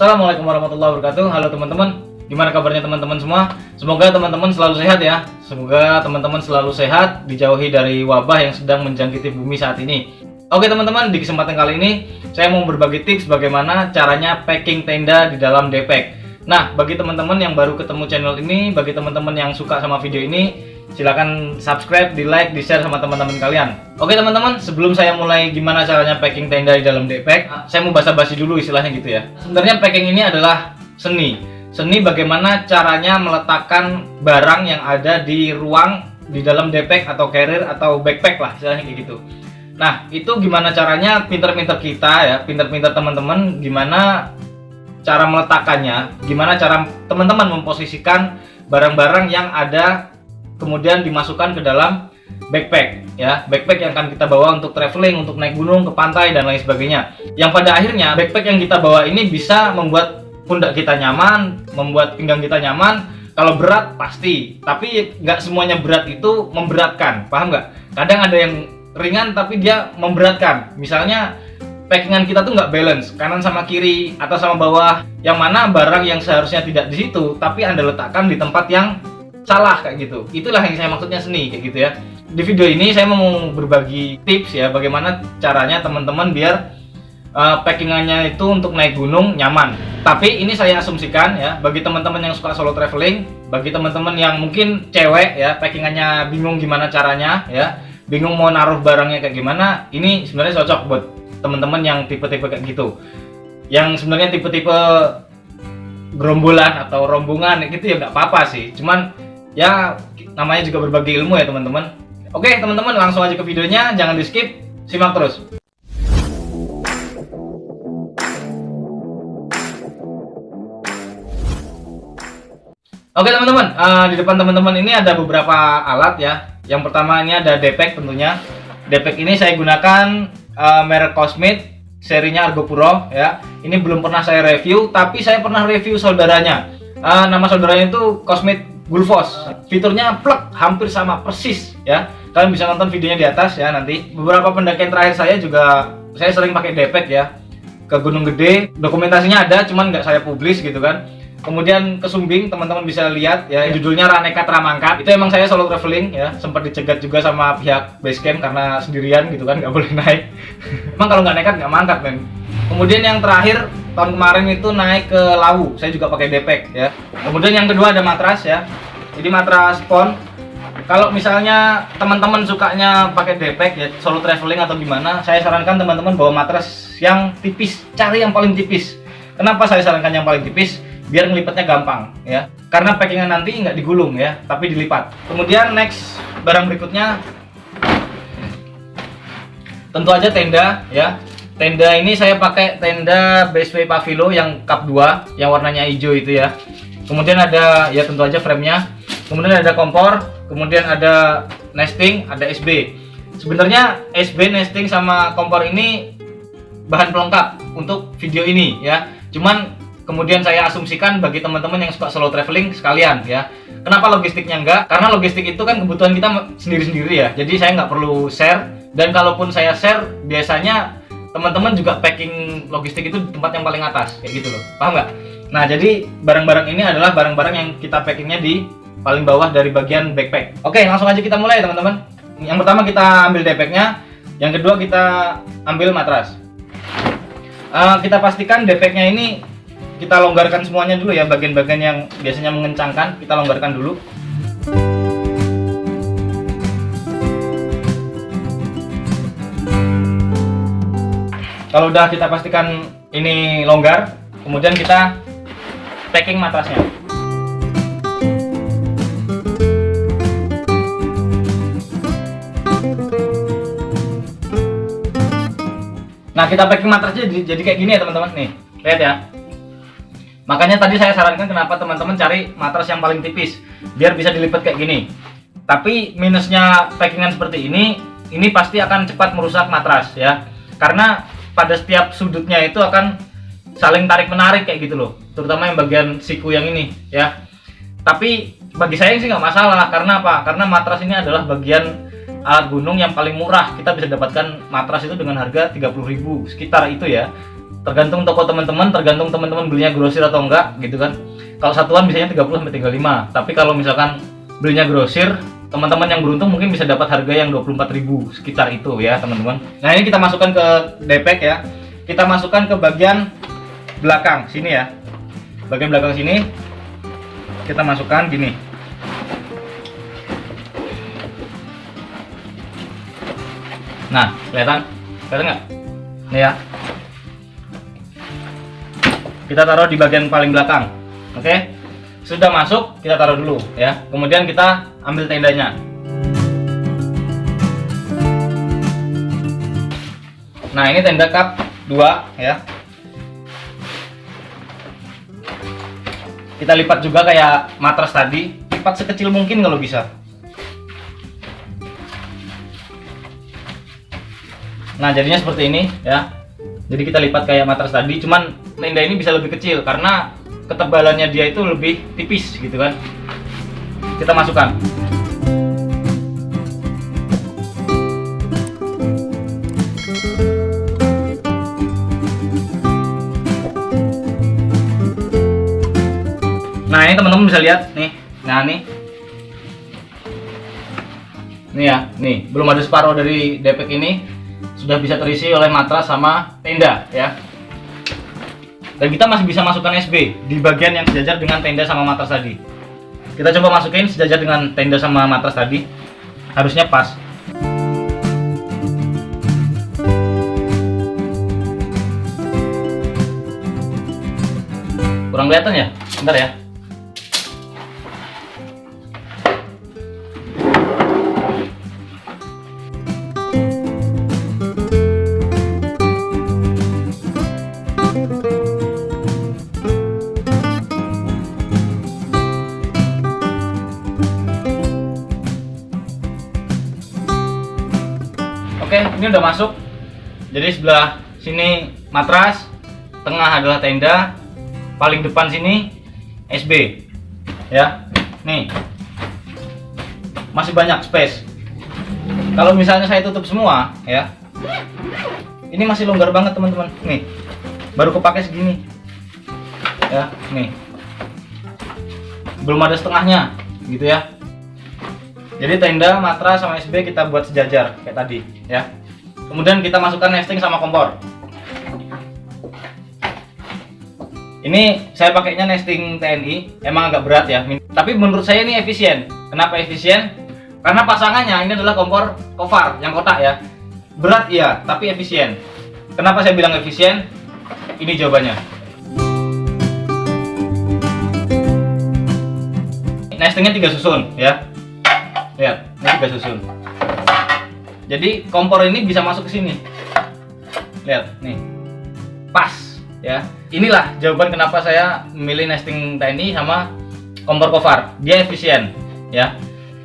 Assalamualaikum warahmatullahi wabarakatuh. Halo teman-teman, gimana kabarnya teman-teman semua? Semoga teman-teman selalu sehat ya. Semoga teman-teman selalu sehat, dijauhi dari wabah yang sedang menjangkiti bumi saat ini. Oke teman-teman, di kesempatan kali ini saya mau berbagi tips bagaimana caranya packing tenda di dalam Depak. Nah, bagi teman-teman yang baru ketemu channel ini, bagi teman-teman yang suka sama video ini, silakan subscribe, di like, di share sama teman-teman kalian. Oke teman-teman, sebelum saya mulai gimana caranya packing tenda di dalam Depak, saya mau basa-basi dulu istilahnya gitu ya. Sebenarnya packing ini adalah seni bagaimana caranya meletakkan barang yang ada di ruang di dalam Depak atau carrier atau backpack lah istilahnya kayak gitu. Nah, itu gimana caranya, pinter-pinter kita ya, pinter-pinter teman-teman gimana cara meletakkannya, gimana cara teman-teman memposisikan barang-barang yang ada kemudian dimasukkan ke dalam backpack ya, backpack yang akan kita bawa untuk traveling, untuk naik gunung, ke pantai dan lain sebagainya. Yang pada akhirnya backpack yang kita bawa ini bisa membuat pundak kita nyaman, membuat pinggang kita nyaman. Kalau berat pasti, tapi nggak semuanya berat itu memberatkan, paham nggak? Kadang ada yang ringan tapi dia memberatkan. Misalnya packingan kita tuh nggak balance, kanan sama kiri, atas sama bawah, yang mana barang yang seharusnya tidak di situ tapi Anda letakkan di tempat yang salah kayak gitu. Itulah yang saya maksudnya seni kayak gitu ya. Di video ini saya mau berbagi tips ya, bagaimana caranya teman-teman biar packingannya itu untuk naik gunung nyaman. Tapi ini saya asumsikan ya, bagi teman-teman yang suka solo traveling, bagi teman-teman yang mungkin cewek ya, packingannya bingung gimana caranya ya, bingung mau naruh barangnya kayak gimana, ini sebenarnya cocok buat teman-teman yang tipe-tipe kayak gitu, yang sebenarnya tipe-tipe gerombolan atau rombongan gitu ya nggak apa-apa sih, cuman ya namanya juga berbagi ilmu ya teman-teman. Oke teman-teman, langsung aja ke videonya, jangan di skip, simak terus. Oke teman-teman, di depan teman-teman ini ada beberapa alat ya. Yang pertama ini ada Depak tentunya. Depak ini saya gunakan merek Cosmit, serinya Argo Puro ya. Ini belum pernah saya review, tapi saya pernah review saudaranya. Nama saudaranya itu Cosmit Gulfos. Fiturnya plek, hampir sama persis ya. Kalian bisa nonton videonya di atas ya nanti. Beberapa pendakian terakhir saya juga saya sering pakai Depak ya. Ke Gunung Gede, dokumentasinya ada, cuman nggak saya publish gitu kan. Kemudian ke Sumbing, teman-teman bisa lihat ya, judulnya Raneka Tramangkat. Itu emang saya solo traveling ya, sempat dicegat juga sama pihak basecamp karena sendirian gitu kan, nggak boleh naik. Emang kalau nggak nekat nggak mangkat men. Kemudian yang terakhir tahun kemarin itu naik ke Lawu, saya juga pakai Depak ya. Kemudian yang kedua ada matras ya. Jadi matras pon. Kalau misalnya teman-teman sukanya pakai Depak ya, solo traveling atau gimana, saya sarankan teman-teman bawa matras yang tipis, cari yang paling tipis. Kenapa saya sarankan yang paling tipis? Biar ngelipatnya gampang ya, karena packingan nanti nggak digulung ya, tapi dilipat. Kemudian next barang berikutnya tentu aja tenda ya. Tenda ini saya pakai tenda BSP Pavilo yang cup 2 yang warnanya hijau itu ya. Kemudian ada ya tentu aja framenya, kemudian ada kompor, kemudian ada nesting, ada SB. Sebenarnya SB, nesting sama kompor ini bahan pelengkap untuk video ini ya, cuman kemudian saya asumsikan bagi teman-teman yang suka solo traveling sekalian ya. Kenapa logistiknya enggak? Karena logistik itu kan kebutuhan kita sendiri-sendiri ya. Jadi saya nggak perlu share, dan kalaupun saya share biasanya teman-teman juga packing logistik itu di tempat yang paling atas kayak gitu loh. Paham nggak? Nah, jadi barang-barang ini adalah barang-barang yang kita packingnya di paling bawah dari bagian backpack. Oke, langsung aja kita mulai teman-teman. Yang pertama kita ambil Depaknya, yang kedua kita ambil matras. Kita pastikan Depaknya ini kita longgarkan semuanya dulu ya, bagian-bagian yang biasanya mengencangkan kita longgarkan dulu. Kalau udah kita pastikan ini longgar, kemudian kita packing matrasnya. Nah, kita packing matrasnya jadi kayak gini ya teman-teman nih. Lihat ya. Makanya tadi saya sarankan kenapa teman-teman cari matras yang paling tipis, biar bisa dilipat kayak gini. Tapi minusnya packingan seperti ini pasti akan cepat merusak matras ya. Karena pada setiap sudutnya itu akan saling tarik-menarik kayak gitu loh. Terutama yang bagian siku yang ini ya. Tapi bagi saya sih nggak masalah, karena apa? Karena matras ini adalah bagian alat gunung yang paling murah. Kita bisa dapatkan matras itu dengan harga 30.000 sekitar itu ya. tergantung toko teman-teman, tergantung teman-teman belinya grosir atau enggak gitu kan. Kalau satuan biasanya 30 sampai 35. Tapi kalau misalkan belinya grosir, teman-teman yang beruntung mungkin bisa dapat harga yang 24.000 sekitar itu ya teman-teman. Nah, ini kita masukkan ke depek ya. Kita masukkan ke bagian belakang sini ya. Bagian belakang sini kita masukkan gini. Nah, kelihatan nggak? Nih ya. Kita taruh di bagian paling belakang. Oke. Sudah masuk, kita taruh dulu ya. Kemudian kita ambil tendanya. Nah, ini tenda kap 2 ya. Kita lipat juga kayak matras tadi, lipat sekecil mungkin kalau bisa. Nah, jadinya seperti ini ya. Jadi kita lipat kayak matras tadi, cuman tenda ini bisa lebih kecil karena ketebalannya dia itu lebih tipis gitu kan. Kita masukkan. Nah, ini teman-teman bisa lihat nih. Nah, nih ya, nih belum ada separuh dari depek ini sudah bisa terisi oleh matras sama tenda ya. Dan kita masih bisa masukkan SB di bagian yang sejajar dengan tenda sama matras tadi. Kita coba masukin sejajar dengan tenda sama matras tadi. Harusnya pas. Kurang kelihatan ya? Bentar ya. Oke, ini udah masuk. Jadi sebelah sini matras, tengah adalah tenda, paling depan sini SB. Ya. Nih. Masih banyak space. Kalau misalnya saya tutup semua, ya. Ini masih longgar banget, teman-teman. Nih. Baru kepake segini. Ya, nih. Belum ada setengahnya, gitu ya. Jadi tenda, matras sama SB kita buat sejajar kayak tadi ya. Kemudian kita masukkan nesting sama kompor. Ini saya pakainya nesting TNI, emang agak berat ya. Tapi menurut saya ini efisien. Kenapa efisien? Karena pasangannya ini adalah kompor Kofar yang kotak ya. Berat iya, tapi efisien. Kenapa saya bilang efisien? Ini jawabannya. Nestingnya 3 susun ya. Lihat, ini 3 susun. Jadi kompor ini bisa masuk ke sini. Lihat, nih. Pas, ya. Inilah jawaban kenapa saya memilih nesting TNI sama kompor Kofar. Dia efisien, ya.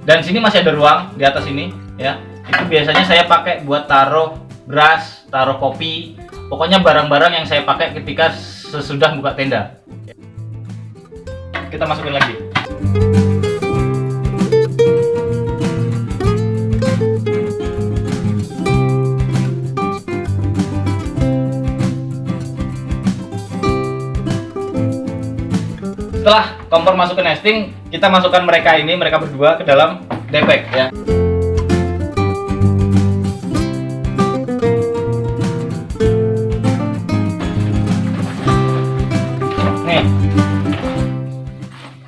Dan sini masih ada ruang di atas ini, ya. Itu biasanya saya pakai buat taruh beras, taruh kopi. Pokoknya barang-barang yang saya pakai ketika sesudah buka tenda. Kita masukin lagi. Setelah kompor masuk ke nesting, kita masukkan mereka berdua ke dalam depek ya. Nih,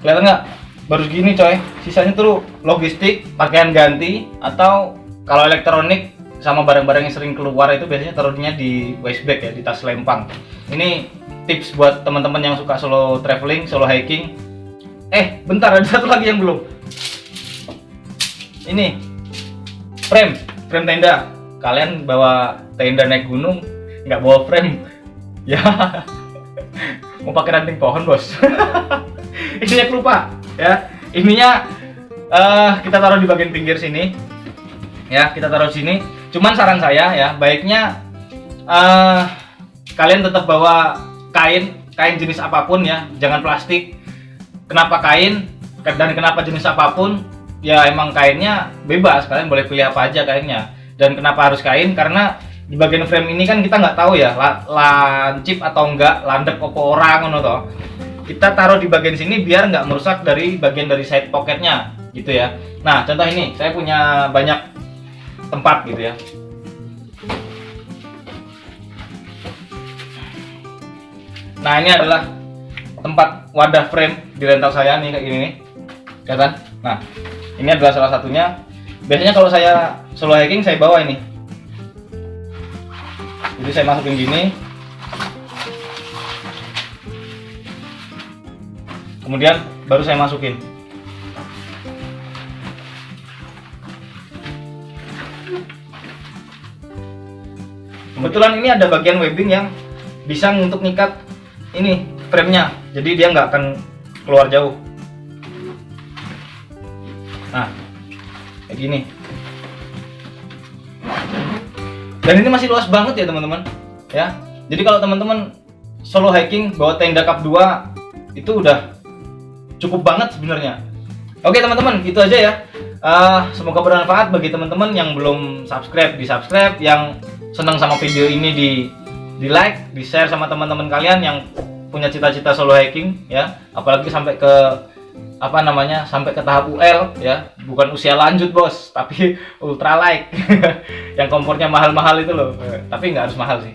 kelihatan nggak? Baru segini coy. Sisanya tuh logistik, pakaian ganti, atau kalau elektronik sama barang-barang yang sering keluar itu biasanya taruhnya di waist bag ya, di tas lempang. Ini tips buat teman-teman yang suka solo traveling, solo hiking. Bentar, ada satu lagi yang belum. Ini frame tenda. Kalian bawa tenda naik gunung, nggak bawa frame, ya mau pakai ranting pohon bos. Ininya lupa, ya. Ininya kita taruh di bagian pinggir sini, ya. Kita taruh sini. Cuman saran saya ya, baiknya kalian tetap bawa kain jenis apapun ya, jangan plastik. Kenapa kain dan kenapa jenis apapun? Ya emang kainnya bebas, kalian boleh pilih apa aja kainnya. Dan kenapa harus kain? Karena di bagian frame ini kan kita nggak tahu ya lancip atau enggak, landep opo orang ngono toh. Kita taruh di bagian sini biar nggak merusak dari bagian dari side pocketnya gitu ya. Nah contoh ini saya punya banyak tempat gitu ya. Nah ini adalah tempat wadah frame di rental saya nih kayak gini nih, kelihatan? Nah ini adalah salah satunya. Biasanya kalau saya solo hiking saya bawa ini, jadi saya masukin gini, kemudian baru saya masukin. Kebetulan ini ada bagian webbing yang bisa untuk ngikat ini frame-nya, jadi dia nggak akan keluar jauh. Nah kayak gini, dan ini masih luas banget ya teman-teman ya. Jadi kalau teman-teman solo hiking bawa tenda cup 2 itu udah cukup banget sebenarnya. Oke teman-teman, itu aja ya. Semoga bermanfaat bagi teman-teman yang belum subscribe, di subscribe, yang senang sama video ini di like, di share sama teman-teman kalian yang punya cita-cita solo hiking ya, apalagi sampai ke sampai ke tahap UL ya, bukan usia lanjut bos, tapi ultra light yang kompornya mahal-mahal itu loh, tapi nggak harus mahal sih.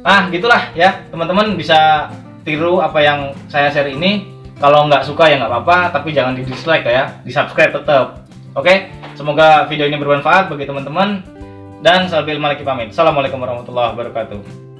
Nah gitulah ya teman-teman, bisa tiru apa yang saya share ini. Kalau nggak suka ya nggak apa-apa, tapi jangan di dislike ya, di subscribe tetap. Oke, semoga video ini bermanfaat bagi teman-teman, dan sambil maliki pamit. Assalamualaikum warahmatullahi wabarakatuh.